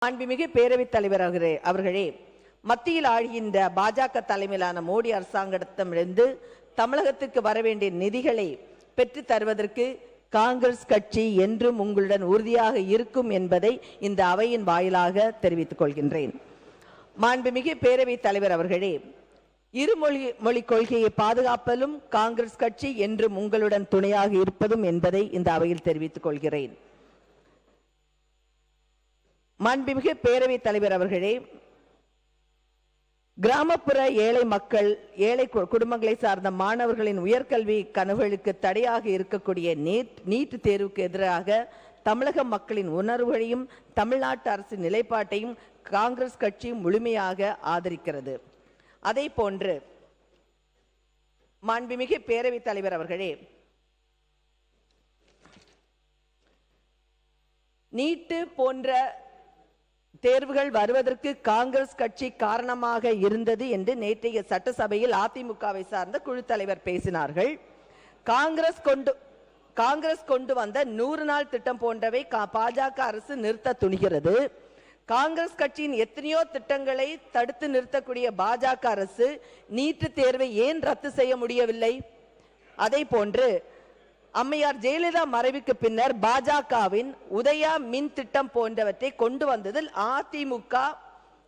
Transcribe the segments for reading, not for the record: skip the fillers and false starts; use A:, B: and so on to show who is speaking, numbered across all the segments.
A: மாண்புமிகு பேரவைத் தலைவர் அவர்களே, மத்தியில் ஆழ்கின்ற பாஜக தலைமையிலான மோடி அரசாங்கத்திடமிருந்து தமிழகத்திற்கு வரவேண்டிய நிதிகளை பெற்று தருவதற்கு காங்கிரஸ் கட்சி என்றும் உங்களுடன் உறுதியாக இருக்கும் என்பதை இந்த அவையின் வாயிலாக தெரிவித்துக் கொள்கின்றேன். மாண்புமிகு பேரவைத் தலைவர் அவர்களே, இருமொழி கொள்கையை பாதுகாப்பதிலும் காங்கிரஸ் கட்சி என்றும் உங்களுடன் துணையாக இருப்பதும் என்பதை இந்த அவையில் தெரிவித்துக் கொள்கிறேன். மாண்புமிகு பேரவைத் தலைவர் அவர்களே, கிராமப்புற ஏழை மக்கள், ஏழை குடும்பங்களை சார்ந்த மாணவர்களின் உயர்கல்வி கனவுகளுக்கு தடையாக இருக்கக்கூடிய நீட் தேர்வுக்கு எதிராக தமிழக மக்களின் உணர்வுகளையும் தமிழ்நாட்டு அரசின் நிலைப்பாட்டையும் காங்கிரஸ் கட்சி முழுமையாக ஆதரிக்கிறது. அதே போன்று மாண்புமிகு பேரவைத் தலைவர் அவர்களே, நீட் போன்ற தேர்வுகள் வருவதற்கு காங்கிரஸ் கட்சி காரணமாக இருந்தது என்று நேற்றைய சட்டசபையில் அதிமுகவை சார்ந்த குழு தலைவர் பேசினார்கள். காங்கிரஸ் கொண்டு வந்த 100 நாள் திட்டம் போன்றவை பாஜக அரசு நிறுத்த துணிகிறது. காங்கிரஸ் கட்சியின் எத்தனையோ திட்டங்களை தடுத்து நிறுத்தக்கூடிய பாஜக அரசு நீட் தேர்வை ஏன் ரத்து செய்ய முடியவில்லை? அதே போன்று அம்மையார் ஜெயலலிதா மறைவுக்கு பின்னர் பாஜகவின் உதயா மின் திட்டம் போன்றவற்றை கொண்டு வந்ததில் அதிமுக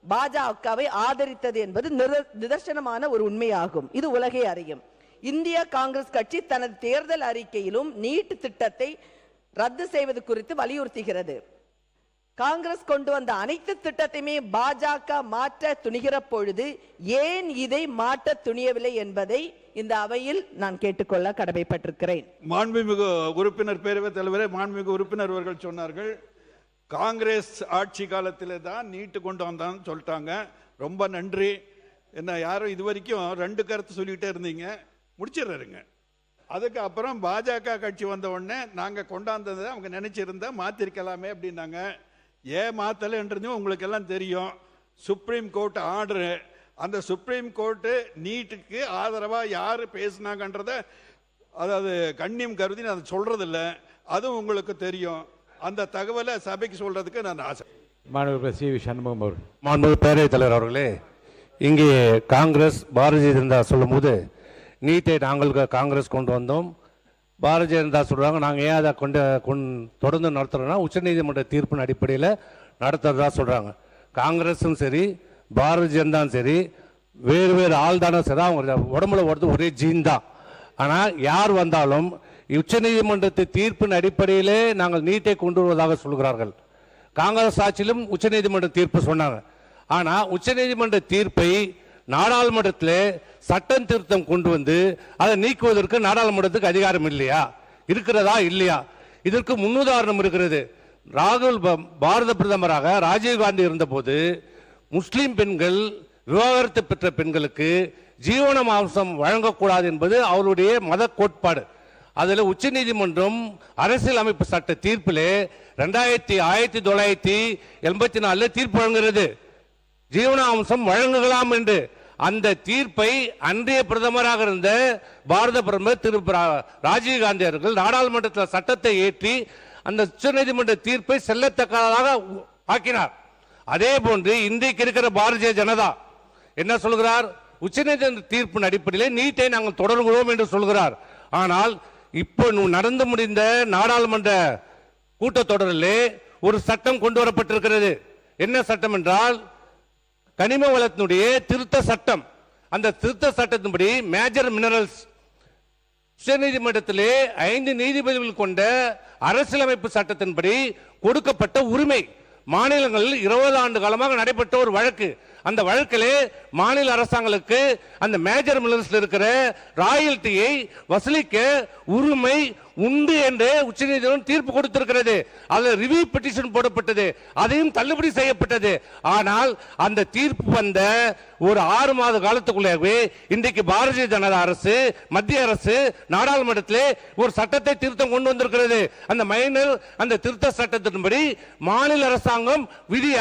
A: பாஜகவை ஆதரித்தது என்பது நிதர்சனமான ஒரு உண்மையாகும். இது உலகே அறியும். இந்திய காங்கிரஸ் கட்சி தனது தேர்தல் அறிக்கையிலும் நீட் திட்டத்தை ரத்து செய்வது குறித்து வலியுறுத்துகிறது. காங்கிரஸ் கொண்டு வந்த அனைத்து திட்டத்தையுமே பாஜக மாற்ற துணிகிற பொழுது ஏன் இதை மாற்ற துணியவில்லை என்பதை இந்த அவையில் நான் கேட்டுக்கொள்ள கடமைப்பட்டிருக்கிறேன்.
B: மாண்புமிகு உறுப்பினர், பேரவைத் தலைவரே, மாண்புமிகு உறுப்பினர் அவர்கள் சொன்னார்கள், காங்கிரஸ் ஆட்சி காலத்திலே தான் நீட்டு கொண்டு வந்தான்னு சொல்லிட்டாங்க. ரொம்ப நன்றி. என்ன யாரும் இது வரைக்கும் 2 கருத்து சொல்லிக்கிட்டே இருந்தீங்க, முடிச்சிடுறாருங்க. அதுக்கு அப்புறம் பாஜக கட்சி வந்த உடனே நாங்கள் கொண்டாந்ததை அவங்க நினைச்சிருந்தா மாத்திருக்கலாமே அப்படின்னாங்க. ஏன் மாத்தலைன்றதும் உங்களுக்கு எல்லாம் தெரியும். சுப்ரீம் கோர்ட் ஆர்டரு, அந்த சுப்ரீம் கோர்ட்டு நீட்டுக்கு ஆதரவாக யார் பேசினாங்கன்றத, அதாவது கண்ணியம் கருதி நான் சொல்றது இல்லை, அதுவும் உங்களுக்கு தெரியும். அந்த தகவலை சபைக்கு சொல்றதுக்கு நான் ஆசை.
C: மாண்புமிகு சி. வி. சண்முகம் அவர்கள். மாண்புமிகு பேரவைத் தலைவர் அவர்களே, இங்கே காங்கிரஸ் பாரதிய ஜனதா சொல்லும் போது நீட்டை நாங்கள் காங்கிரஸ் கொண்டு வந்தோம், பாரதிய ஜனதா சொல்கிறாங்க நாங்கள் ஏன் அதை தொடர்ந்து நடத்துகிறோன்னா உச்சநீதிமன்ற தீர்ப்பின் அடிப்படையில் நடத்துறதா சொல்கிறாங்க. காங்கிரஸும் சரி பாரதிய ஜனதாவும் சரி வேறு வேறு ஆள் தானே சரி, அவங்க உடம்புல ஓடுறது ஒரே ஜீன் தான். ஆனால் யார் வந்தாலும் உச்சநீதிமன்றத்து தீர்ப்பின் அடிப்படையிலே நாங்கள் நீட்டை கொண்டு வருவதாக சொல்கிறார்கள். காங்கிரஸ் ஆட்சியிலும் உச்சநீதிமன்ற தீர்ப்பு சொன்னாங்க. ஆனால் உச்சநீதிமன்ற தீர்ப்பை நாடாளுமன்றத்தில் சட்டம் திருத்தம் கொண்டு வந்து அதை நீக்குவதற்கு நாடாளுமன்றத்துக்கு அதிகாரம் இல்லையா? இருக்கிறதா இல்லையா? இதற்கு முன்னுதாரணம் இருக்கிறது. ராகுல் பாரத பிரதமராக ராஜீவ்காந்தி இருந்தபோது முஸ்லிம் பெண்கள், விவாகரத்து பெற்ற பெண்களுக்கு ஜீவனாம்சம் வழங்கக்கூடாது என்பது அவருடைய மத கோட்பாடு. அதில் உச்சநீதிமன்றம் அரசியல் அமைப்பு சட்ட தீர்ப்பில் 1984 தீர்ப்பு வழங்குகிறது, ஜீவனாம்சம் வழங்கலாம் என்று. அந்த தீர்ப்பை அன்றைய பிரதமராக இருந்த பாரத பிரதமர் திரு ராஜீவ்காந்தி அவர்கள் நாடாளுமன்றத்தில் சட்டத்தை ஏற்றி அந்த உச்சநீதிமன்ற தீர்ப்பை செல்லத்தக்கதாக ஆக்கினார். அதே போன்று இன்றைக்கு இருக்கிற பாரதிய ஜனதா என்ன சொல்கிறார்? உச்சநீதிமன்ற தீர்ப்பின் அடிப்படையில் நீட்டை நாங்கள் தொடர்கிறோம் என்று சொல்கிறார். ஆனால் இப்போ நடந்து முடிந்த நாடாளுமன்ற கூட்டத்தொடரிலே ஒரு சட்டம் கொண்டு வரப்பட்டிருக்கிறது. என்ன சட்டம் என்றால் கனிம வளத்தினுடைய திருத்த சட்டம். அந்த திருத்த சட்டத்தின்படி மேஜர் மினரல்ஸ் உச்சநீதிமன்றத்திலே 5 நீதிபதிகள் கொண்ட அரசியலமைப்பு சட்டத்தின்படி கொடுக்கப்பட்ட உரிமை. மாநிலங்களில் 20 ஆண்டு காலமாக நடைபெற்ற ஒரு வழக்கு. அந்த வழக்கிலே மாநில அரசாங்கங்களுக்கு அந்த மேஜர் மினரல்ஸ் இருக்கிற ராயல்ட்டியை வசூலிக்க உரிமை உண்டு என்று உச்சநீதிமன்றம் தீர்ப்பு கொடுத்திருக்கிறது. அதில் ரிவ்யூ பெட்டிஷன் போடப்பட்டது, அதையும் தள்ளுபடி செய்யப்பட்டது. ஆனால் அந்த தீர்ப்பு வந்த ஒரு 6 மாத காலத்துக்குள்ளே இன்றைக்கு பாரதிய ஜனதா அரசு, மத்திய அரசு நாடாளுமன்றத்திலே ஒரு சட்டத்தை திருத்தம் கொண்டு வந்திருக்கிறது. அந்த திருத்த சட்டத்தின்படி மாநில அரசாங்கம்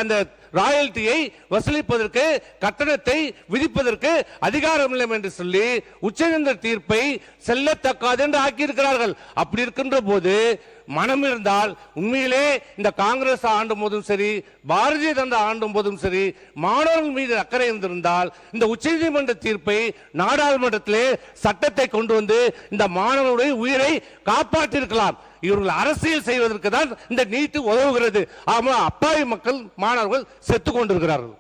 C: அந்த ராயல்ட்டியை வசூலிப்பதற்கு, கட்டணத்தை விதிப்பதற்கு அதிகாரம் இல்லை என்று சொல்லி உச்சநீதிமன்ற தீர்ப்பை செல்லத்தக்காது என்று ஆக்கியிருக்கிறார்கள். அப்படி இருக்கின்ற போது மனம் இருந்தால் உண்மையிலே இந்த காங்கிரஸ் ஆண்டும் போதும் சரி, பாரதிய ஜனதா ஆண்டும் போதும் சரி, மாணவர்கள் மீது அக்கறை இருந்திருந்தால் இந்த உச்சநீதிமன்ற தீர்ப்பை நாடாளுமன்றத்திலே சட்டத்தை கொண்டு வந்து இந்த மாணவர்களுடைய உயிரை காப்பாற்றியிருக்கலாம். இவர்கள் அரசியல் செய்வதற்கு தான் இந்த நீட்டு உதவுகிறது. ஆமா, அப்பாவி மக்கள் மாணவர்கள் செத்து கொண்டிருக்கிறார்கள்.